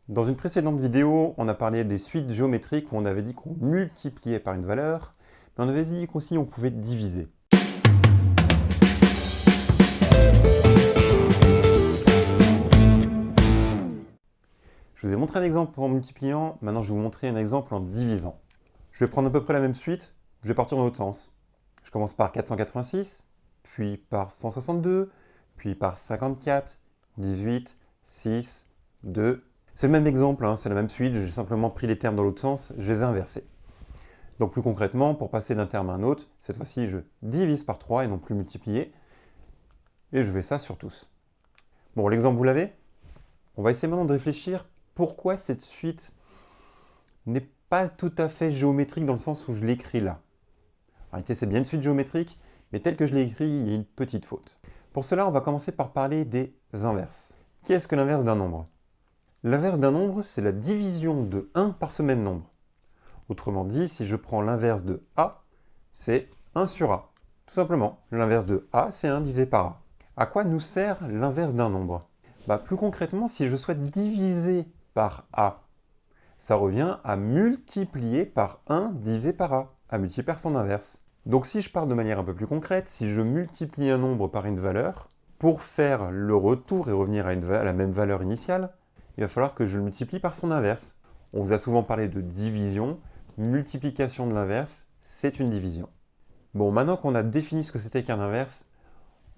Dans une précédente vidéo, on a parlé des suites géométriques où on avait dit qu'on multipliait par une valeur, mais on avait dit qu'aussi on pouvait diviser. Je vous ai montré un exemple en multipliant, maintenant je vais vous montrer un exemple en divisant. Je vais prendre à peu près la même suite, je vais partir dans l'autre sens. Je commence par 486, puis par 162, puis par 54, 18, 6, 2. C'est le même exemple, hein, c'est la même suite, j'ai simplement pris les termes dans l'autre sens, je les ai inversés. Donc plus concrètement, pour passer d'un terme à un autre, cette fois-ci je divise par 3 et non plus multiplier, et je fais ça sur tous. Bon, l'exemple vous l'avez? On va essayer maintenant de réfléchir pourquoi cette suite n'est pas tout à fait géométrique dans le sens où je l'écris là. En réalité, c'est bien une suite géométrique, mais tel que je l'ai écrit, il y a une petite faute. Pour cela, on va commencer par parler des inverses. Qu'est-ce que l'inverse d'un nombre? L'inverse d'un nombre, c'est la division de 1 par ce même nombre. Autrement dit, si je prends l'inverse de A, c'est 1 sur A. Tout simplement, l'inverse de A, c'est 1 divisé par A. À quoi nous sert l'inverse d'un nombre? Plus concrètement, si je souhaite diviser par A, ça revient à multiplier par 1 divisé par A, à multiplier par son inverse. Donc si je parle de manière un peu plus concrète, si je multiplie un nombre par une valeur, pour faire le retour et revenir à la même valeur initiale, il va falloir que je le multiplie par son inverse. On vous a souvent parlé de division, multiplication de l'inverse, c'est une division. Bon, maintenant qu'on a défini ce que c'était qu'un inverse,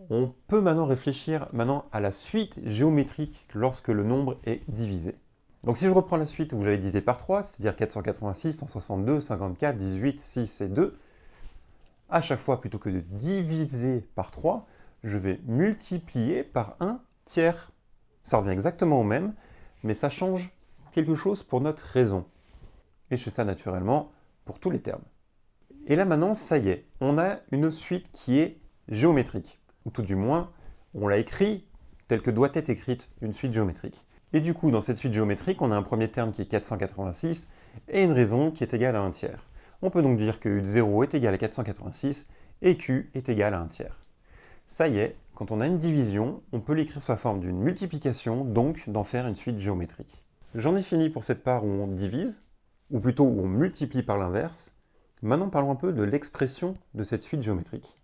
on peut maintenant réfléchir à la suite géométrique lorsque le nombre est divisé. Donc si je reprends la suite où j'avais divisé par 3, c'est-à-dire 486, 162, 54, 18, 6 et 2, à chaque fois, plutôt que de diviser par 3, je vais multiplier par 1 tiers. Ça revient exactement au même, mais ça change quelque chose pour notre raison. Et je fais ça naturellement pour tous les termes. Et là maintenant, ça y est, on a une suite qui est géométrique. Ou tout du moins, on l'a écrit telle que doit être écrite une suite géométrique. Et du coup, dans cette suite géométrique, on a un premier terme qui est 486 et une raison qui est égale à 1 tiers. On peut donc dire que U0 est égal à 486 et Q est égal à 1 tiers. Ça y est, quand on a une division, on peut l'écrire sous la forme d'une multiplication, donc d'en faire une suite géométrique. J'en ai fini pour cette part où on divise, ou plutôt où on multiplie par l'inverse. Maintenant parlons un peu de l'expression de cette suite géométrique.